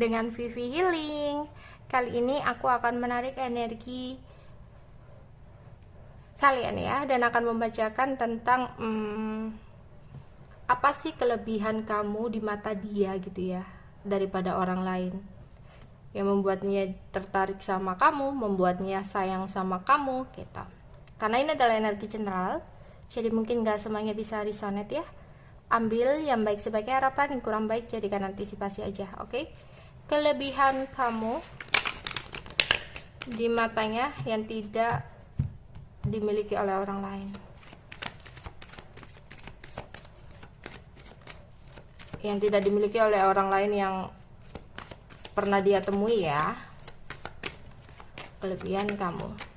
dengan Vivi Healing. Kali ini aku akan menarik energi kalian ya, dan akan membacakan tentang apa sih kelebihan kamu di mata dia gitu ya, daripada orang lain, yang membuatnya tertarik sama kamu, membuatnya sayang sama kamu gitu. Karena ini adalah energi general, jadi mungkin gak semuanya bisa resonate ya. Ambil yang baik sebagai harapan, yang kurang baik jadikan antisipasi aja, oke? Kelebihan kamu di matanya yang tidak dimiliki oleh orang lain, yang tidak dimiliki oleh orang lain yang pernah dia temui ya. Kelebihan kamu.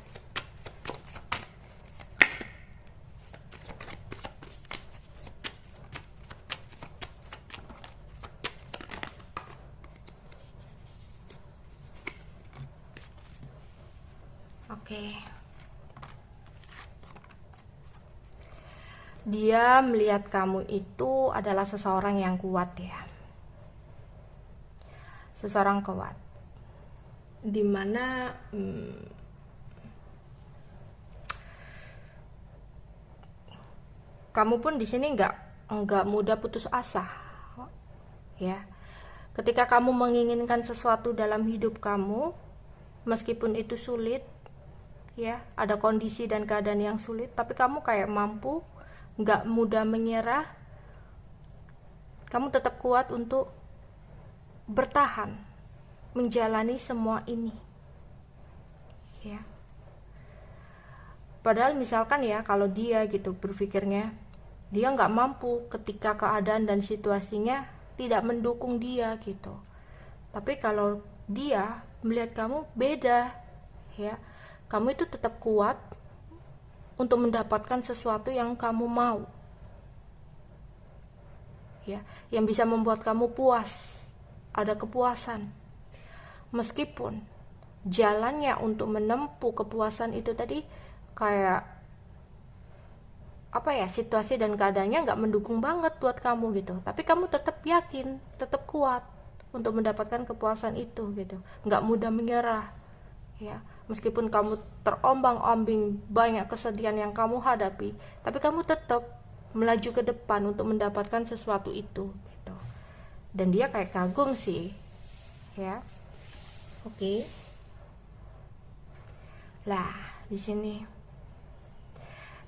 Oke. Dia melihat kamu itu adalah seseorang yang kuat ya. Seseorang kuat. Dimana kamu pun di sini nggak mudah putus asa. Ya. Ketika kamu menginginkan sesuatu dalam hidup kamu, meskipun itu sulit, ya, ada kondisi dan keadaan yang sulit, tapi kamu kayak mampu, nggak mudah menyerah, kamu tetap kuat untuk bertahan menjalani semua ini ya. Padahal misalkan ya, kalau dia gitu berpikirnya, dia nggak mampu ketika keadaan dan situasinya tidak mendukung dia gitu. Tapi kalau dia melihat kamu beda ya, kamu itu tetap kuat untuk mendapatkan sesuatu yang kamu mau ya, yang bisa membuat kamu puas, ada kepuasan, meskipun jalannya untuk menempuh kepuasan itu tadi kayak apa ya, situasi dan keadaannya nggak mendukung banget buat kamu gitu, tapi kamu tetap yakin, tetap kuat untuk mendapatkan kepuasan itu gitu, nggak mudah menyerah ya. Meskipun kamu terombang-ambing banyak kesedihan yang kamu hadapi, tapi kamu tetap melaju ke depan untuk mendapatkan sesuatu itu gitu. Dan dia kayak kagum sih ya. Oke. Lah, di sini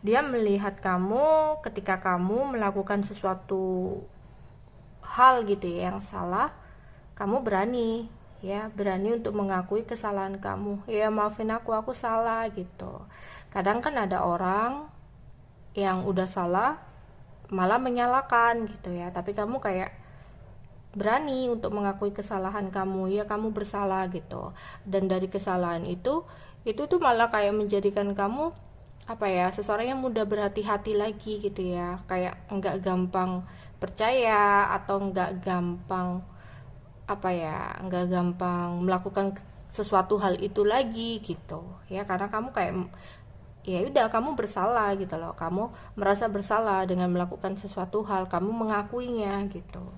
dia melihat kamu ketika kamu melakukan sesuatu hal gitu ya yang salah, kamu berani ya, berani untuk mengakui kesalahan kamu. Ya, maafin aku salah gitu. Kadang kan ada orang yang udah salah malah menyalahkan gitu ya, tapi kamu kayak berani untuk mengakui kesalahan kamu, ya kamu bersalah gitu. Dan dari kesalahan itu tuh malah kayak menjadikan kamu apa ya, seseorang yang mudah berhati-hati lagi gitu ya, kayak nggak gampang percaya atau nggak gampang apa ya, nggak gampang melakukan sesuatu hal itu lagi gitu ya, karena kamu kayak ya udah, kamu bersalah gitu loh, kamu merasa bersalah dengan melakukan sesuatu hal, kamu mengakuinya gitu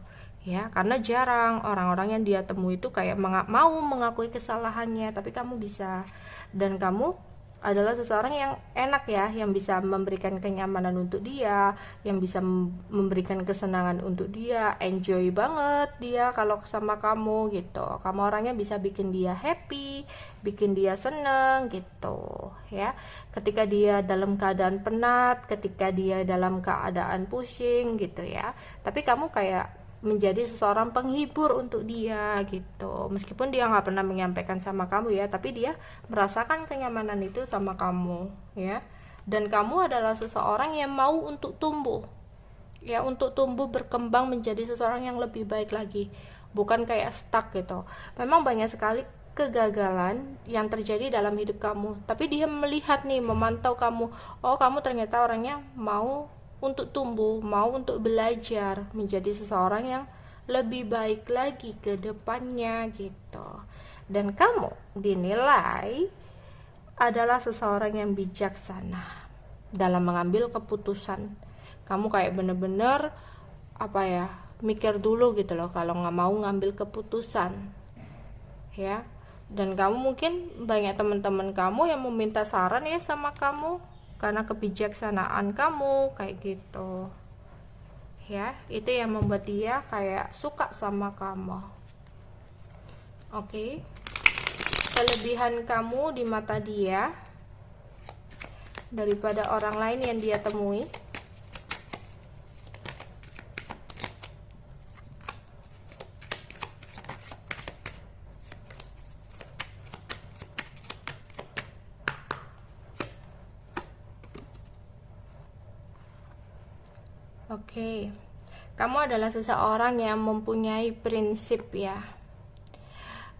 ya. Karena jarang orang-orang yang dia temui itu kayak mau mengakui kesalahannya, tapi kamu bisa. Dan kamu adalah seseorang yang enak ya, yang bisa memberikan kenyamanan untuk dia, yang bisa memberikan kesenangan untuk dia, enjoy banget dia kalau sama kamu gitu. Kamu orangnya bisa bikin dia happy, bikin dia seneng gitu ya. Ketika dia dalam keadaan penat, ketika dia dalam keadaan pusing gitu ya, tapi kamu kayak menjadi seseorang penghibur untuk dia gitu. Meskipun dia nggak pernah menyampaikan sama kamu ya, tapi dia merasakan kenyamanan itu sama kamu ya. Dan kamu adalah seseorang yang mau untuk tumbuh ya, untuk tumbuh berkembang menjadi seseorang yang lebih baik lagi, bukan kayak stuck gitu. Memang banyak sekali kegagalan yang terjadi dalam hidup kamu, tapi dia melihat nih, memantau kamu, oh kamu ternyata orangnya mau untuk tumbuh, mau untuk belajar menjadi seseorang yang lebih baik lagi ke depannya gitu. Dan kamu dinilai adalah seseorang yang bijaksana dalam mengambil keputusan. Kamu kayak bener-bener apa ya, mikir dulu gitu loh kalau nggak mau ngambil keputusan ya. Dan kamu mungkin banyak teman-teman kamu yang meminta saran ya sama kamu karena kebijaksanaan kamu kayak gitu. Ya, itu yang membuat dia kayak suka sama kamu. Oke. Kelebihan kamu di mata dia daripada orang lain yang dia temui. Oke, kamu adalah seseorang yang mempunyai prinsip ya.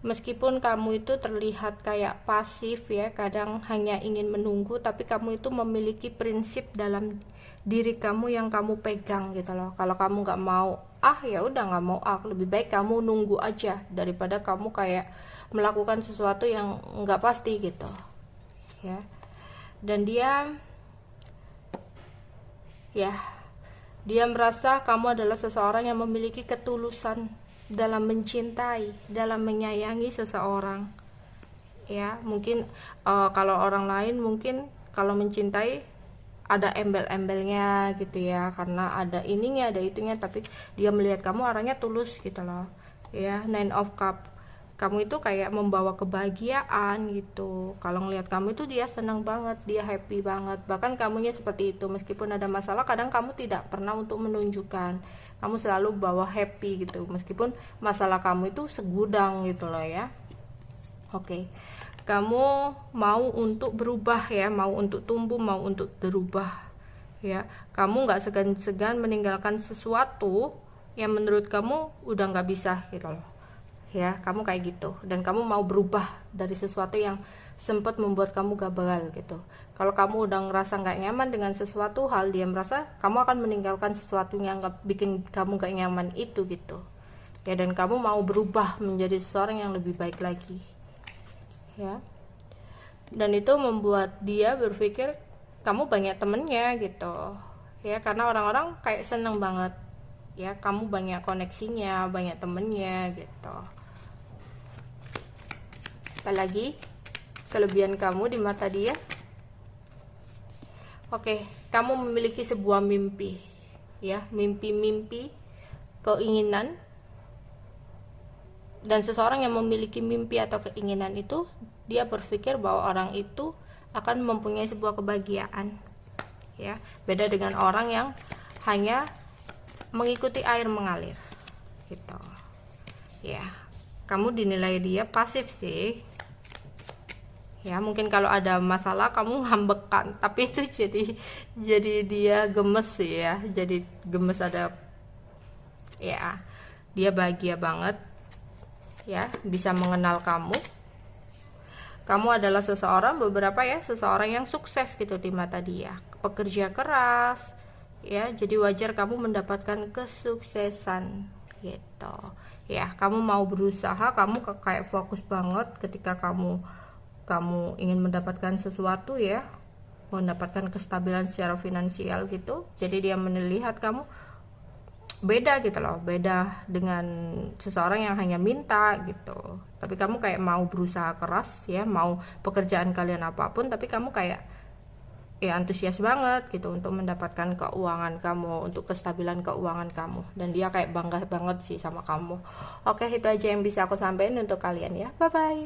Meskipun kamu itu terlihat kayak pasif ya, kadang hanya ingin menunggu, tapi kamu itu memiliki prinsip dalam diri kamu yang kamu pegang gitu loh. Kalau kamu nggak mau ya udah nggak mau lebih baik kamu nunggu aja daripada kamu kayak melakukan sesuatu yang nggak pasti gitu ya. Dan dia merasa kamu adalah seseorang yang memiliki ketulusan dalam mencintai, dalam menyayangi seseorang. Ya, mungkin kalau orang lain mungkin kalau mencintai ada embel-embelnya gitu ya, karena ada ininya, ada itunya, tapi dia melihat kamu orangnya tulus gitu loh. Ya, Nine of Cup. Kamu itu kayak membawa kebahagiaan gitu. Kalau ngelihat kamu itu dia senang banget, dia happy banget. Bahkan kamunya seperti itu, meskipun ada masalah kadang kamu tidak pernah untuk menunjukkan. Kamu selalu bawa happy gitu, meskipun masalah kamu itu segudang gitu loh ya. Oke. Kamu mau untuk berubah ya, mau untuk tumbuh, mau untuk berubah ya. Kamu nggak segan-segan meninggalkan sesuatu yang menurut kamu udah nggak bisa gitu loh ya. Kamu kayak gitu, dan kamu mau berubah dari sesuatu yang sempat membuat kamu gagal gitu. Kalau kamu udah ngerasa nggak nyaman dengan sesuatu hal, dia merasa kamu akan meninggalkan sesuatu yang bikin kamu nggak nyaman itu gitu ya. Dan kamu mau berubah menjadi seseorang yang lebih baik lagi ya. Dan itu membuat dia berpikir kamu banyak temennya gitu ya, karena orang-orang kayak seneng banget ya, kamu banyak koneksinya, banyak temennya gitu. Apalagi kelebihan kamu di mata dia. Oke, kamu memiliki sebuah mimpi ya, mimpi-mimpi, keinginan. Dan seseorang yang memiliki mimpi atau keinginan itu, dia berpikir bahwa orang itu akan mempunyai sebuah kebahagiaan ya. Beda dengan orang yang hanya mengikuti air mengalir gitu ya. Kamu dinilai dia pasif sih ya. Mungkin kalau ada masalah kamu ngambekan, tapi itu jadi dia gemes sih ya, jadi gemes. Ada ya, dia bahagia banget ya, bisa mengenal kamu. Kamu adalah seseorang yang sukses gitu di mata dia, pekerja keras ya, jadi wajar kamu mendapatkan kesuksesan gitu ya. Kamu mau berusaha, kamu kayak fokus banget ketika kamu ingin mendapatkan sesuatu ya, mendapatkan kestabilan secara finansial gitu. Jadi dia melihat kamu beda gitu loh, beda dengan seseorang yang hanya minta gitu. Tapi kamu kayak mau berusaha keras ya, mau pekerjaan kalian apapun, tapi kamu kayak ya antusias banget gitu untuk mendapatkan keuangan kamu, untuk kestabilan keuangan kamu. Dan dia kayak bangga banget sih sama kamu. Oke, itu aja yang bisa aku sampaikan untuk kalian ya. Bye bye.